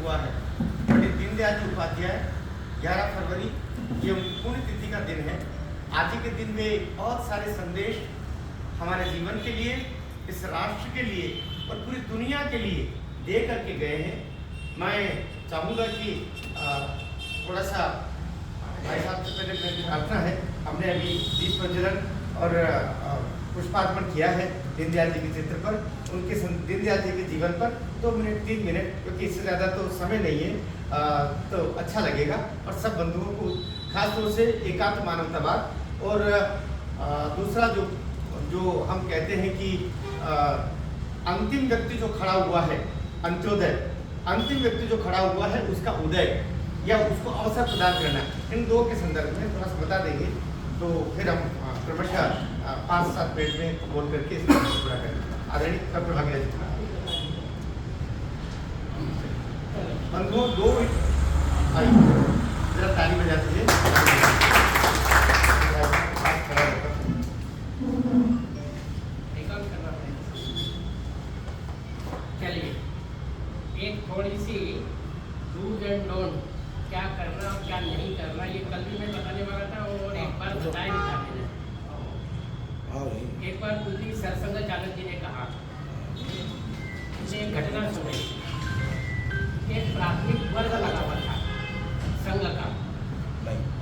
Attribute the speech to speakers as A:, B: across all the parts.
A: हुआ है। पंडित दीनदयाल जी उपाध्याय 11 फरवरी ये उनकी पुण्यतिथि का दिन है। आज ही के दिन में बहुत सारे संदेश हमारे जीवन के लिए, इस राष्ट्र के लिए और पूरी दुनिया के लिए दे करके गए हैं। मैं चाहूँगा कि थोड़ा सा भाई साहब से पहले मेरी प्रार्थना है। हमने अभी दीप प्रज्वलन और पुष्पार्पण किया है दीनदयाल जी के चित्र पर, उनके दीनदयाल जी के जीवन पर 2 मिनट 3 मिनट, क्योंकि इससे ज़्यादा तो समय नहीं है, तो अच्छा लगेगा। और सब बंधुओं को खास तौर से एकांत मानवतावाद और दूसरा जो हम कहते हैं कि अंतिम व्यक्ति जो खड़ा हुआ है, अंत्योदय, अंतिम व्यक्ति जो खड़ा हुआ है उसका उदय या उसको अवसर प्रदान करना, इन दो के संदर्भ में थोड़ा सा बता देंगे तो फिर हम क्रमशः 5-7 मिनट में बोल करके इसको पूरा करेंगे। आदरणीय डॉक्टर भागीरथ जी, बंधुओं 2 जरा ताली बजा दीजिए।
B: चलिए, एक थोड़ी सी डूज एंड डोंट, क्या करना और क्या नहीं करना, ये कल भी मैं बताने वाला था और एक बार बताया भी था मैंने। एक बार दूसरी सरसंघ चालक जी ने कहा, एक घटना सुनाई। एक प्राथमिक वर्ग लगा हुआ था संघ का,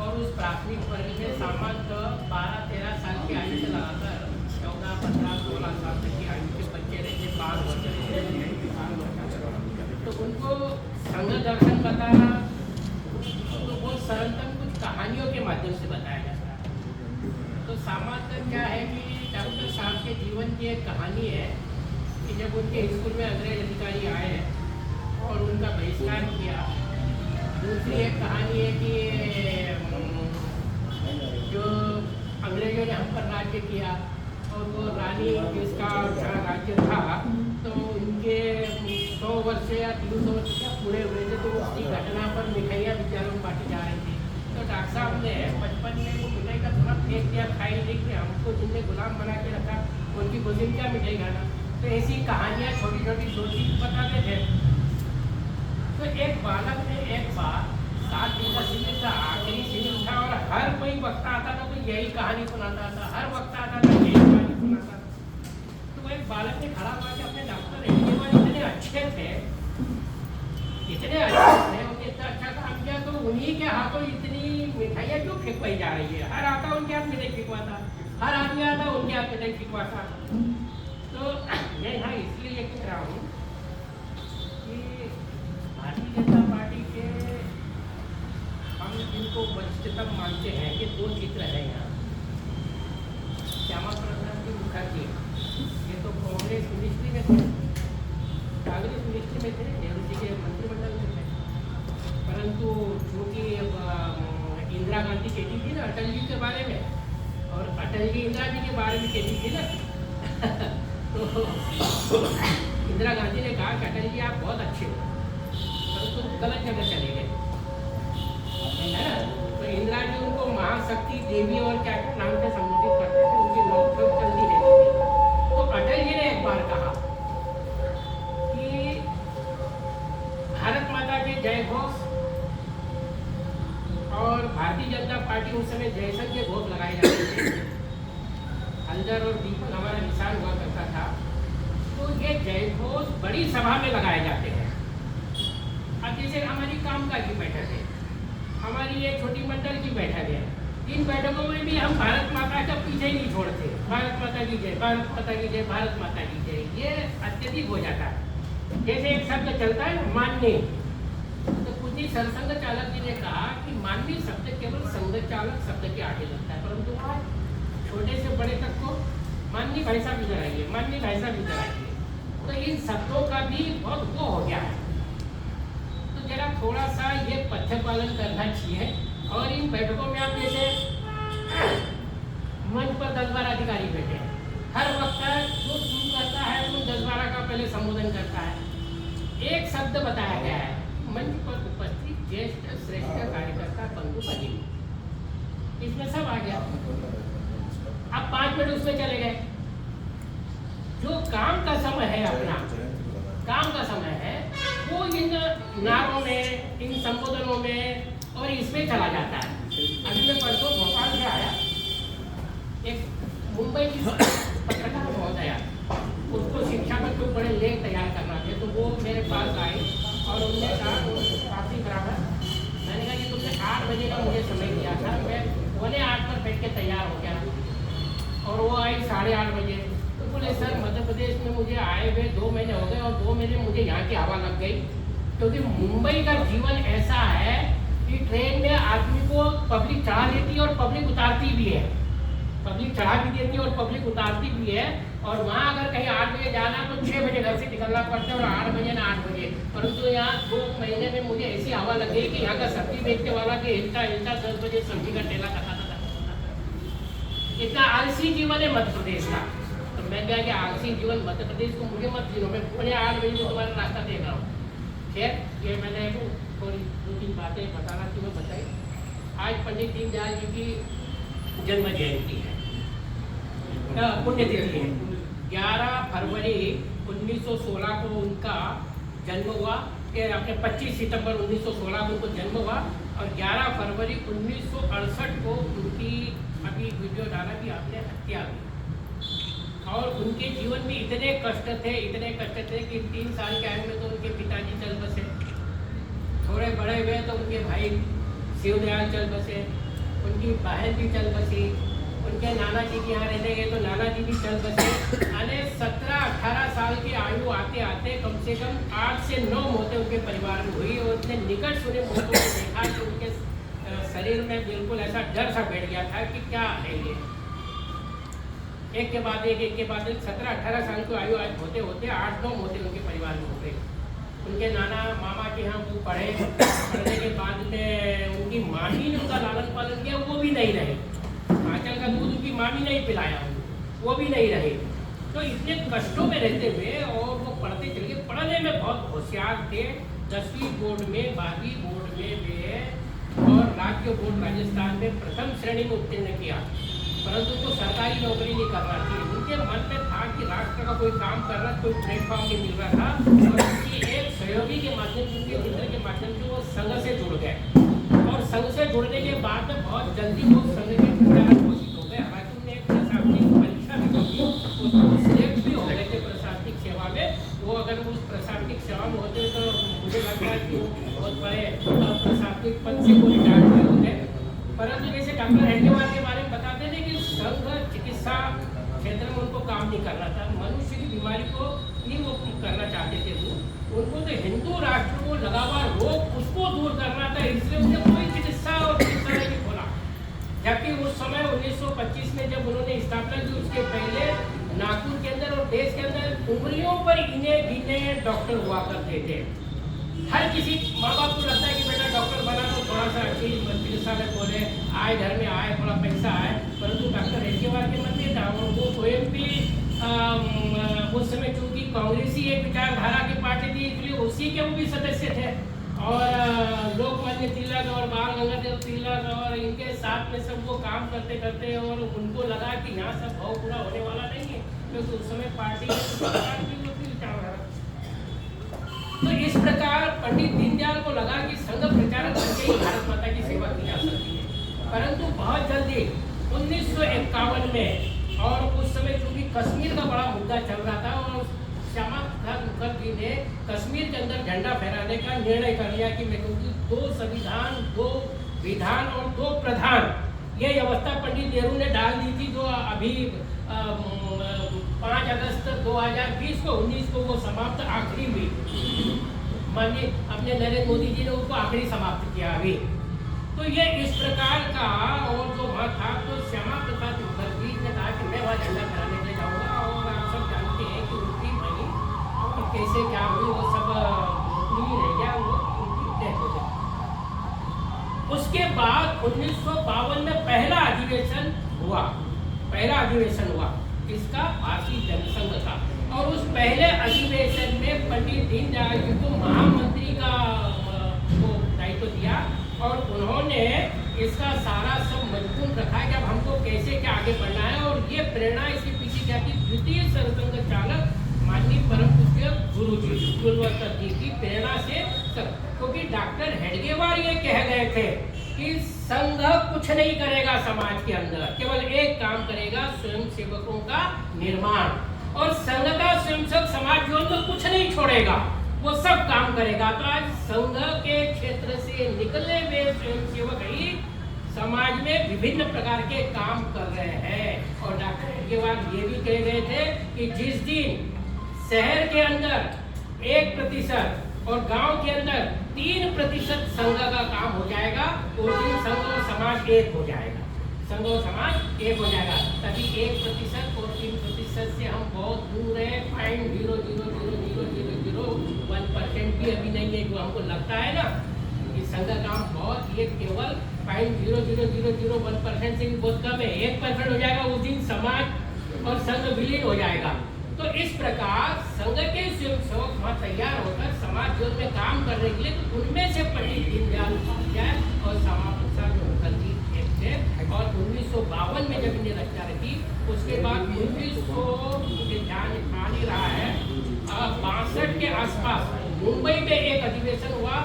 B: और उस प्राथमिक वर्ग में सामान्य 12-13 साल की आयु से लगाकर 14-15-16 साल तक की आयु के बच्चे रहते, 5 वर्ष रहते। तो उनको संघ दर्शन बताना तो बहुत सरलतम कुछ कहानियों के माध्यम से बताया जाता है। तो सामान्य क्या है कि डॉक्टर साहब के जीवन की एक कहानी है कि जब उनके स्कूल में अंग्रेज अधिकारी आए और उनका बहिष्कार किया। दूसरी एक कहानी है कि जो अंग्रेजों ने हम पर राज्य किया और वो रानी जिसका राज्य था, तो उनके 100 वर्ष या 300 वर्ष क्या पूरे हुए थे, तो उसी घटना पर मिठाइयाँ विचारों में बांटी जा रही थी। तो डॉक्टर साहब ने बचपन में वो मिठाई का थोड़ा फेंक दिया, खाई नहीं कि हमको जिनने गुलाम बना के रखा उनकी खुशी में क्या मिठाई खाना। तो ऐसी कहानियाँ छोटी छोटी 2-3 बताते थे। तो एक बालक ने एक बार 7 दिन का शिविर था, आखिरी शिविर था, और हर कोई वक्ता आता था तो यही कहानी सुनाता था, हर वक्ता आता था यही कहानी सुनाता था। तो वो एक बालक ने खड़ा हुआ कि अपने डॉक्टर इतने अच्छे थे, इतने अच्छे थे, उन्हें इतना अच्छा काम किया, तो उन्हीं के हाथों इतनी मिठाइयाँ क्यों फेंकवाई जा रही है? हर आता उनके हाथ मिठाई फेंकवाता, हर आदमी आता उनके हाथ मिठाई फेंकवाता। तो मैं यहाँ इसलिए ये कह रहा हूँ कि भारतीय जनता पार्टी के हम जिनको वरिष्ठतम मानते हैं कि 2 चित्र हैं यहाँ। श्यामा प्रसाद मुखर्जी, ये तो कांग्रेस मिनिस्ट्री में थे, कांग्रेस मिनिस्ट्री में थे, नेहरू जी के मंत्रिमंडल में थे, परंतु चूँकि इंदिरा गांधी कहती थी ना अटल जी के बारे में, और अटल जी इंदिरा जी के बारे में कहती थी ना तो इंदिरा गांधी ने कहा कि अटल जी आप बहुत अच्छे हो, परंतु गलत जगह चले गए, है ना। तो इंदिरा जी उनको महाशक्ति देवी और क्या क्या नाम से संबोधित करते थे, उनकी नौकरी चलती रहती थी। तो अटल जी ने एक बार कहा कि भारत माता के जय घोष और भारतीय जनता पार्टी उस समय जयसंघ के घोष लगाए जाते थे, हल्दर और दीपक हमारा निशान हुआ करता था। तो ये जय घोष बड़ी सभा में लगाए जाते हैं। अब जैसे हमारी कामकाज की बैठक है, हमारी ये छोटी मंडल की बैठक है, इन बैठकों में भी हम भारत माता का पीछे ही नहीं छोड़ते, भारत माता की जय, भारत माता की जय, भारत माता की जय, ये अत्यधिक हो जाता है। जैसे एक शब्द चलता है माननीय, तो कुछ ही सरसंघ चालक जी ने कहा कि माननीय शब्द केवल संघ चालक शब्द के आगे लगता है, परंतु आज छोटे से बड़े तक को माननीय भाई साहब इधर आइए, माननीय भाई साहब इधर आइए। तो इन शब्दों का भी बहुत वो हो गया है। तो जरा थोड़ा सा ये पथ्य पालन करना चाहिए। और इन बैठकों में आप जैसे मंच पर 10-12 अधिकारी बैठे हैं, हर वक्त जो शुरू करता है तो 10-12 का पहले संबोधन करता है। एक शब्द बताया गया है, मंच पर उपस्थित ज्येष्ठ श्रेष्ठ कार्यकर्ता बंधु भगिनी, इसमें सब आ गया। अब 5 मिनट उसमें चले गए। जो काम का समय है, अपना काम का समय है, वो इन नारों में, इन संबोधनों में और इसमें चला जाता है। अभी मैं परसों भोपाल से आया, एक मुंबई की पत्रकार महोदया, उसको शिक्षा पर कोई बड़े लेख तैयार करना थे, तो वो मेरे पास आए और उन्होंने कहा काफ़ी बराबर। मैंने कहा कि तुमने 8 बजे का मुझे समय दिया था, मैं 7:45 पर बैठ के तैयार हो गया और वो आई 8:30 बजे। तो बोले सर मध्य प्रदेश में मुझे आए हुए 2 महीने हो गए और 2 महीने मुझे यहाँ की हवा लग गई, क्योंकि मुंबई का जीवन ऐसा है कि ट्रेन में आदमी को पब्लिक चढ़ा देती है और पब्लिक उतारती भी है, पब्लिक चढ़ा भी देती है और पब्लिक उतारती भी है। और वहाँ अगर कहीं 8 बजे जाना तो 6 बजे घर से निकलना पड़ता है और 8 बजे ना 8 बजे। परंतु यहाँ 2 महीने में मुझे ऐसी हवा लग गई कि यहाँ का सब्जी बेचने वाला के हिलता 10 बजे सब्जी का ठेला खाता था। इतना आलसी जीवन है मध्य प्रदेश का। तो मैं क्या कि आलसी जीवन मध्य प्रदेश को मुझे मत जीनो, मैं 8 बजे तो तुम्हारा रास्ता देख रहा हूँ। खैर ये मैंने थोड़ी 2-3 बातें बताना थी, मैं बताई। आज पंडित दीनदयाल जी की जन्म जयंती है, पुण्यतिथि है। 11 फरवरी 1916 को उनका जन्म हुआ, अपने 25 सितंबर 1916 को उनको जन्म हुआ और 11 फरवरी 1968 को उनकी अभी वीडियो डाला कि आपने हत्या हुई। और उनके जीवन में इतने कष्ट थे कि 3 साल के आयु में तो उनके पिताजी चल बसे, थोड़े बड़े हुए तो उनके भाई शिवदयाल चल बसे, उनकी बहन भी चल बसी, उनके नाना जी के यहाँ रहने गए तो नाना जी भी चल बसे। यानी 17-18 साल की आयु आते आते कम से कम 8 से 9 मौतें उनके परिवार में हुई और उनने निकट सुने मौतों को देखा कि उनके शरीर में बिल्कुल ऐसा डर सा बैठ गया था कि क्या है ये। एक के बाद एक 17-18 साल की आयु होते होते 8-9 मौतें उनके परिवार में हो गई। उनके नाना मामा के यहाँ वो पढ़ने के बाद में उनकी मामी ने उनका लालन पालन किया, वो भी नहीं रहे। आंचल का दूध उनकी मामी नहीं पिलाया, वो भी नहीं रहे। तो इतने कष्टों में रहते हुए और वो पढ़ते चले गए, पढ़ने में बहुत होशियार थे। 10वीं बोर्ड में, 12वीं बोर्ड में वे और राज्य बोर्ड राजस्थान में प्रथम श्रेणी में उत्तीर्ण किया, परंतु उनको सरकारी नौकरी नहीं करना थी। उनके मन में था कि राष्ट्र का कोई काम करना, कोई प्लेटफॉर्म नहीं मिल रहा था और उनकी एक सहयोगी के माध्यम से, उनके मित्र के माध्यम से वो संघ से जुड़ गए और संघ से जुड़ने के बाद में बहुत जल्दी वो संघ के प्रचारक घोषित हो गए। हालांकि उन्होंने एक प्रशासनिक परीक्षा भी दी, उसको सिलेक्ट भी हो गए थे प्रशासनिक सेवा में। वो अगर उस प्रशासनिक सेवा में होते तो मुझे लगता है कि वो बहुत बड़े प्रशासनिक पद से वो रिटायर हुए होते। परंतु जैसे डॉक्टर हेडगेवार के बारे में बताते थे कि संघ चिकित्सा क्षेत्र में उनको काम नहीं करना था, मनुष्य की बीमारी को नहीं वो करना चाहते थे। वो उनको तो हिंदू राष्ट्र को लगा हुआ रोग उसको दूर करना था, इसलिए उन्हें कोई चिकित्सा और चिकित्सालय नहीं खोला। जबकि उस समय 1925 में जब उन्होंने स्थापना की, उसके पहले नागपुर के अंदर और देश के अंदर उंगलियों पर गिने डॉक्टर हुआ करते थे। हर किसी माँ बाप को लगता है कि बेटा डॉक्टर बना तो थोड़ा सा अच्छी चिकित्सालय खोले, आए घर में आए, थोड़ा पैसा आए। परंतु डॉक्टर हेडगेवार के मन में था, वो स्वयं भी उस समय चूंकि कांग्रेसी एक विचारधारा की पार्टी थी, इसलिए उसी के वो भी सदस्य थे। और लोकमान्य तिलक और बाल गंगाधर तिलक और इनके साथ में सब वो काम करते करते और उनको लगा कि यहाँ सब भाव पूरा होने वाला नहीं है, क्योंकि उस समय पार्टी तो इस प्रकार पंडित दीनदयाल को लगा कि संघ प्रचारक बनके ही भारत माता की सेवा की जा सकती है। परंतु बहुत जल्दी 1951 में, और उस समय चूंकि कश्मीर का बड़ा मुद्दा चल रहा था और श्यामा प्रसाद मुखर्जी ने कश्मीर के अंदर झंडा फहराने का निर्णय कर लिया कि मैं क्योंकि 2 संविधान, 2 विधान और 2 प्रधान, ये व्यवस्था पंडित नेहरू ने डाल दी थी, जो अभी 5 अगस्त 2020 को 19 को वो समाप्त आखिरी हुई। माननीय अपने नरेंद्र मोदी जी ने उसको आखिरी समाप्त किया अभी। तो ये इस प्रकार का और जो वहाँ था, तो श्यामा प्रसाद मुखर्जी ने कहा कि मैं वहाँ झंडा फहराने के लिए जाऊँगा और आप सब जानते हैं कि उनकी बनी और कैसे क्या हुई, वो सब नहीं रह गया, वो उनकी डेथ हो गई। उसके बाद 1952 में पहला अधिवेशन हुआ इसका भारतीय जनसंघ का, और उस पहले अधिवेशन में पंडित दीनदयाल जी को महामंत्री का वो दायित्व दिया और उन्होंने इसका सारा सब मजबूत रखा कि अब हमको कैसे क्या आगे बढ़ना है। और ये प्रेरणा इसके पीछे क्या थी, द्वितीय सरसंघ चालक माननीय परम पूज्य गुरु जी कुलवंतर जी की प्रेरणा से क्योंकि डॉक्टर हेडगेवार ये कह गए थे कि संघ कुछ नहीं करेगा समाज के अंदर, केवल एक काम करेगा, स्वयं सेवकों का निर्माण। और संघ का स्वयंसेवक समाज जीवन में कुछ नहीं छोड़ेगा, वो सब काम करेगा। तो आज संघ के क्षेत्र से निकले हुए स्वयंसेवक ही समाज में विभिन्न प्रकार के काम कर रहे हैं। और डॉक्टर हेडगेवार ये भी कह गए थे कि जिस दिन शहर के अंदर 1% और गांव के अंदर 3% संघ का काम हो जाएगा, उस दिन संघ और समाज एक हो जाएगा, संघ और समाज एक हो जाएगा। तभी 1% और 3% से हम बहुत दूर है। 0.0000001% भी अभी नहीं है, जो हमको लगता है ना कि संघ का काम बहुत, ये केवल 0.00001% से भी बहुत कम है। 1% हो जाएगा, उस दिन समाज और संघ विलीन हो जाएगा। तो इस प्रकार संघ के स्वयंसेवक वहाँ तैयार होकर समाज जीवन में काम करने के लिए, तो उनमें से पंडित दीनदयाल उपाध्याय और श्यामा प्रसाद मुखर्जी एक थे। और 1952 में जब इन्हें रचना रखी, उसके बाद 1900 ध्यान आ नहीं रहा है, 62 के आसपास मुंबई में एक अधिवेशन हुआ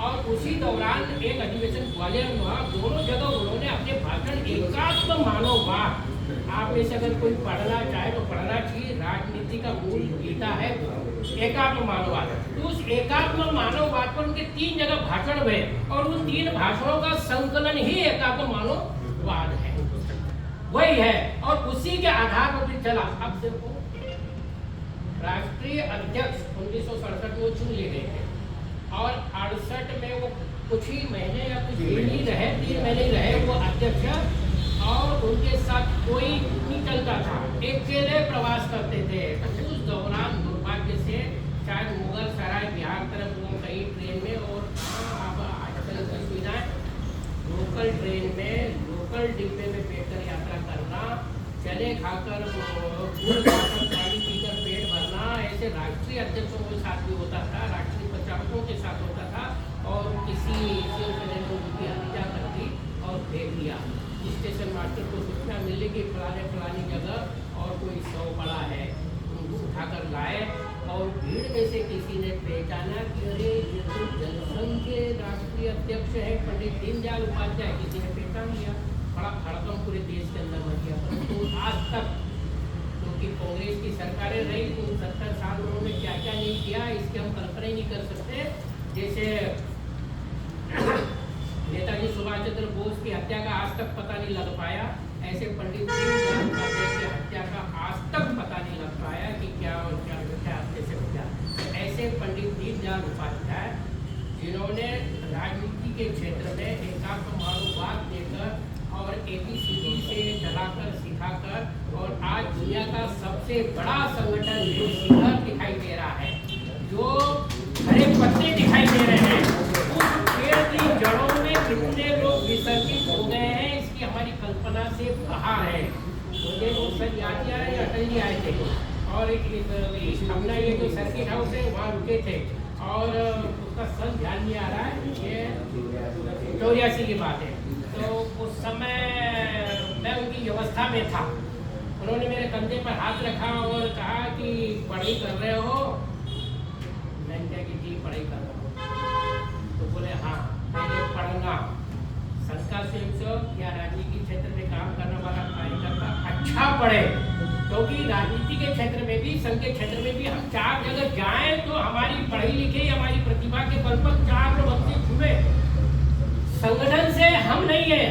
B: और उसी दौरान एक अधिवेशन ग्वालियर में हुआ। दोनों जगह उन्होंने अपने भाषण एकात्म मानववाद, आप में से अगर कोई पढ़ना चाहे तो पढ़ना चाहिए, राजनीति का मूल गीता है एकात्म मानववाद। तो उस एकात्म मानववाद पर उनके 3 जगह भाषण हुए और उन 3 भाषणों का संकलन ही एकात्म मानववाद है, वही है। और उसी के आधार पर भी चला। अब देखो, राष्ट्रीय अध्यक्ष 1967 में चुन लिए गए थे और 68 में वो कुछ ही महीने या कुछ ही रहे, 3 महीने रहे वो अध्यक्ष। और उनके साथ कोई नहीं चलता था, अकेले प्रवास करते थे। तो उस दौरान दुर्भाग्य से शायद मुगल सराय बिहार तरफ वो कहीं ट्रेन में, और अब आजकल की सुविधाएं, लोकल ट्रेन में लोकल डिब्बे में बैठकर यात्रा करना, चने खाकर गुड़ खाकर पानी पीकर पेट भरना, ऐसे राष्ट्रीय अध्यक्षों के साथ भी होता था, राष्ट्रीय प्रचारकों के साथ होता था। और किसी उनकी हत्या कर दी और फेंक दिया। स्टेशन मास्टर को सूचना मिली कि फलानी जगह और कोई शव पड़ा है, उनको उठाकर लाए और भीड़ में से किसी ने पहचाना कि अरे ये तो जनसंघ के राष्ट्रीय अध्यक्ष है पंडित दीनदयाल उपाध्याय। किसी ने पहचान लिया, बड़ा हड़कंप पूरे देश के अंदर मच गया। परंतु आज तक क्योंकि कांग्रेस की सरकारें रही, तो 70 साल उन्होंने क्या क्या नहीं किया, इसकी हम कल्पना ही नहीं कर सकते। जैसे नेताजी सुभाष चंद्र बोस की हत्या का आज तक पता नहीं लग पाया, ऐसे पंडित दीनदयाल उपाध्याय की हत्या का आज तक पता नहीं लग पाया कि क्या और क्या कैसे हो गया। ऐसे पंडित दीनदयाल उपाध्याय जिन्होंने राजनीति के क्षेत्र में एकात्म मानववाद देकर और ABCD से चलाकर सिखाकर, और आज दुनिया का सबसे बड़ा संगठन जो शिखर दिखाई दे रहा है, जो हरे पत्ते दिखाई दे रहे हैं, उस पेड़ की जड़ों में कितने लोग विसर्जित हो गए हैं, इसकी हमारी कल्पना से बाहर है। मुझे वो सर याद नहीं आ रहा है, अटल जी आए थे और अपना ये जो सर्किट हाउस है वहाँ रुके थे, और उसका सन ध्यान नहीं आ रहा है, ये 84 की बात है। तो उस समय मैं उनकी व्यवस्था में था, उन्होंने मेरे कंधे पर हाथ रखा और कहा कि पढ़ाई कर रहे हो? मैंने कहा कि जी पढ़ाई कर रहा हूँ। तो बोले हाँ, पहले पढ़ना, संस्था स्वयंसेवक या राजनीति क्षेत्र में काम करने वाला कार्यकर्ता अच्छा पढ़े, क्योंकि राजनीति के क्षेत्र में भी, संघ के क्षेत्र में भी हम 4 जगह जाएं तो हमारी पढ़ी लिखी, हमारी प्रतिभा के बल पर 4 लोग हमसे छुए। संगठन से हम नहीं है,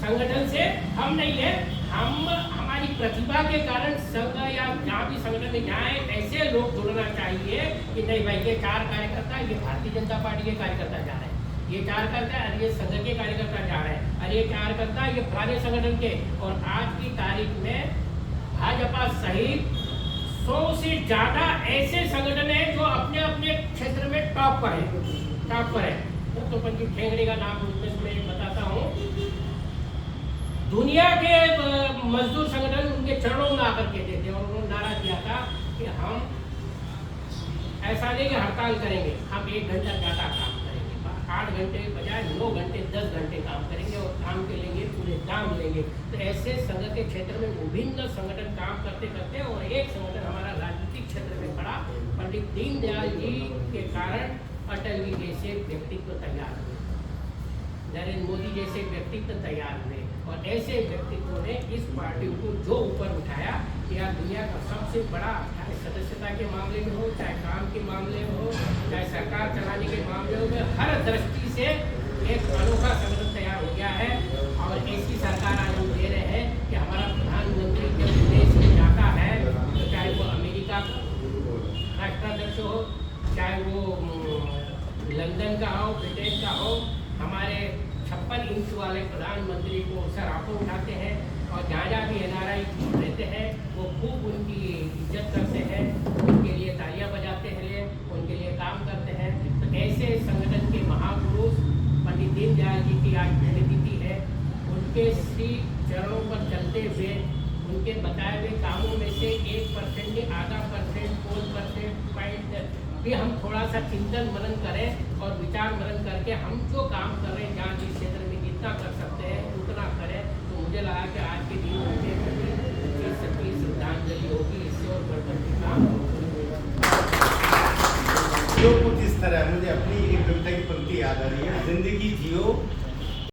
B: संगठन से हम नहीं है, हम हमारी प्रतिभा के कारण संघ या जहाँ भी संगठन में जाए ऐसे लोग जुड़ना चाहिए कि नहीं भाई ये 4 कार्यकर्ता, ये भारतीय जनता पार्टी के कार्यकर्ता जा रहे हैं, ये 4 कार्यकर्ता, अरे ये संघ के कार्यकर्ता जा रहे हैं, अरे ये 4 कार्यकर्ता ये फलाने संगठन के। और आज की तारीख में भाजपा सहित 100 से ज्यादा ऐसे संगठन हैं जो अपने अपने क्षेत्र में टॉप पर है। तो पंडित ठेंगड़ी का नाम उसमें मैं बताता हूँ। दुनिया के मजदूर संगठन उनके चरणों में आकर के देते और उन्होंने नारा दिया था कि हम ऐसा नहीं कि हड़ताल करेंगे, हम 1 घंटा ज़्यादा काम करेंगे, 8 घंटे के बजाय 9 घंटे 10 घंटे काम करेंगे और काम के लिए पूरे दाम लेंगे। तो ऐसे संघ के क्षेत्र में विभिन्न संगठन काम करते करते और एक संगठन हमारा राज्य राजनीतिक क्षेत्र में पड़ा। पंडित दीनदयाल जी के कारण अटल जी जैसे व्यक्तित्व तैयार हुए, नरेंद्र मोदी जैसे व्यक्तित्व तैयार हुए, और ऐसे व्यक्तित्वों ने इस पार्टी को जो ऊपर उठाया कि आज दुनिया का सबसे बड़ा, चाहे सदस्यता के मामले में हो, चाहे काम के मामले में हो, चाहे सरकार चलाने के मामले में, हर दृष्टि से एक अनोखा संगठन तैयार हो गया है। और ऐसी सरकार आज हम दे रहे हैं कि हमारा प्रधानमंत्री जब विदेश में जाता है, तो चाहे वो अमेरिका राष्ट्राध्यक्ष हो, चाहे वो लंदन का हो, ब्रिटेन का हो, हमारे 56 इंच वाले प्रधानमंत्री को सराफों उठाते हैं, और जहाँ जहाँ भी NRI रहते हैं वो खूब उनकी इज्जत करते हैं, उनके लिए तालियां बजाते हैं, उनके लिए काम करते हैं। तो ऐसे संगठन के महापुरुष पंडित दीनदयाल जी की आज पुण्यतिथि है। उनके श्री चरणों पर चलते हुए उनके बताए हुए कामों में से 1% या आधा %, 4% भी हम थोड़ा सा चिंतन मनन करें और विचार मनन करके हम जो काम कर रहे हैं, जहाँ जिस क्षेत्र में जितना कर सकते हैं उतना करें, तो मुझे लगा कि आज के दिन उनके प्रति सबकी श्रद्धांजलि होगी। इससे और बढ़कर के काम
A: जो कुछ इस तरह, मुझे अपनी एक कविता की पंक्ति याद आ रही है, जिंदगी जियो